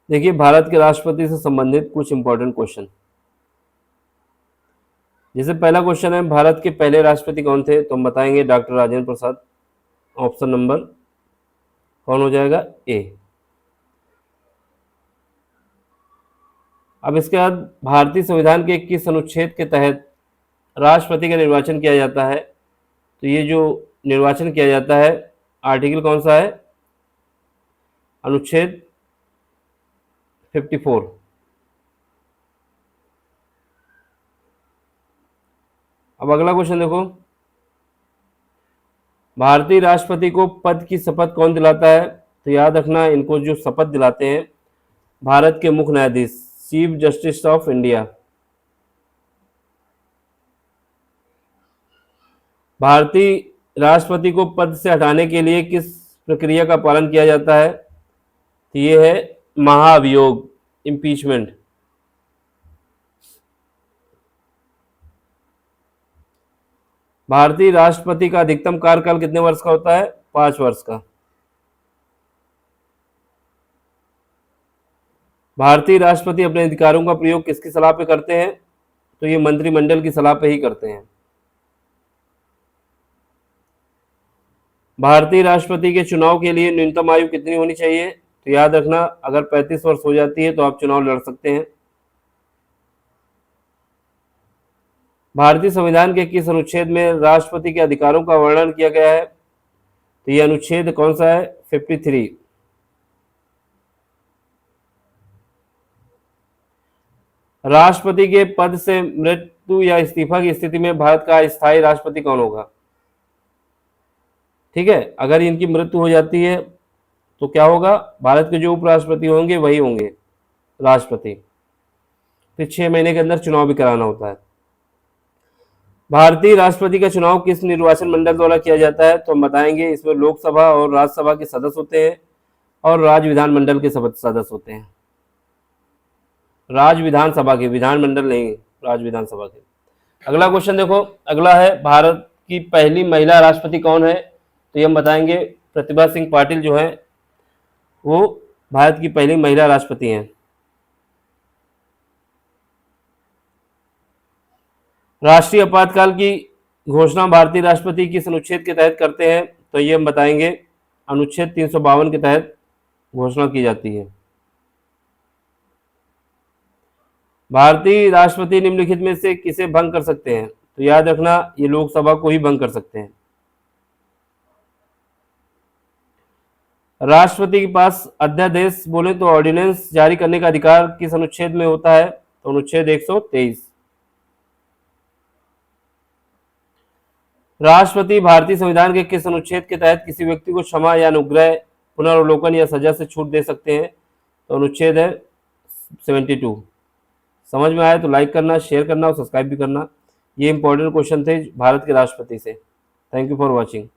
देखिए, भारत के राष्ट्रपति से संबंधित कुछ इंपॉर्टेंट क्वेश्चन। जैसे पहला क्वेश्चन है, भारत के पहले राष्ट्रपति कौन थे? तो हम बताएंगे doctor Rajendra Prasad. Option number कौन हो जाएगा? ए। अब इसके बाद भारतीय संविधान के किस अनुच्छेद के तहत राष्ट्रपति का निर्वाचन किया जाता है? तो ये जो निर्वाचन किया जाता है, आर्टिकल कौन सा है? अनुच्छेद 54। अब अगला क्वेश्चन देखो, भारतीय राष्ट्रपति को पद की शपथ कौन दिलाता है? तो याद रखना, इनको जो शपथ दिलाते हैं भारत के मुख्य न्यायाधीश, चीफ जस्टिस ऑफ इंडिया। भारतीय राष्ट्रपति को पद से हटाने के लिए किस प्रक्रिया का पालन किया जाता है? तो ये है महाभियोग, इम्पीचमेंट। भारतीय राष्ट्रपति का अधिकतम कार्यकाल कितने वर्ष का होता है? 5 वर्ष का। भारतीय राष्ट्रपति अपने अधिकारों का प्रयोग किसकी सलाह पे करते हैं? तो ये मंत्रिमंडल की सलाह पे ही करते हैं। भारतीय राष्ट्रपति के चुनाव के लिए न्यूनतम आयु कितनी होनी चाहिए? तो याद रखना, अगर 35 वर्ष हो जाती है तो आप चुनाव लड़ सकते हैं। भारतीय संविधान के किस अनुच्छेद में राष्ट्रपति के अधिकारों का वर्णन किया गया है? तो ये अनुच्छेद कौन सा है? 53। राष्ट्रपति के पद से मृत्यु या इस्तीफा की स्थिति में भारत का स्थायी राष्ट्रपति कौन होगा? ठीक है, अगर इनकी मृत्यु हो जाती है तो क्या होगा? भारत के जो उपराष्ट्रपति होंगे वही होंगे राष्ट्रपति। फिर 6 महीने के अंदर चुनाव भी कराना होता है। भारतीय राष्ट्रपति का चुनाव किस निर्वाचन मंडल द्वारा किया जाता है? तो हम बताएंगे, इसमें लोकसभा और राज्यसभा के सदस्य होते हैं और राज्य विधानमंडल के सदस्य होते हैं। राज्य विधानसभा के, विधानमंडल नहीं, राज्य विधानसभा के। अगला क्वेश्चन देखो, अगला है, भारत की पहली महिला राष्ट्रपति कौन है? तो ये हम बताएंगे, प्रतिभा सिंह पाटिल जो है वो भारत की पहली महिला राष्ट्रपति हैं। राष्ट्रीय आपातकाल की घोषणा भारतीय राष्ट्रपति किस अनुच्छेद के तहत करते हैं? तो ये हम बताएंगे, अनुच्छेद 352 के तहत घोषणा की जाती है। भारतीय राष्ट्रपति निम्नलिखित में से किसे भंग कर सकते हैं? तो याद रखना, ये लोकसभा को ही भंग कर सकते हैं। राष्ट्रपति के पास अध्यादेश बोले तो ऑर्डिनेंस जारी करने का अधिकार किस अनुच्छेद में होता है? तो अनुच्छेद 123। राष्ट्रपति भारतीय संविधान के किस अनुच्छेद के तहत किसी व्यक्ति को क्षमा या अनुग्रह, पुनर्वलोकन या सजा से छूट दे सकते हैं? तो अनुच्छेद है 72। समझ में आया तो लाइक करना, शेयर करना और सब्सक्राइब भी करना। ये इंपॉर्टेंट क्वेश्चन थे भारत के राष्ट्रपति से। Thank you for watching.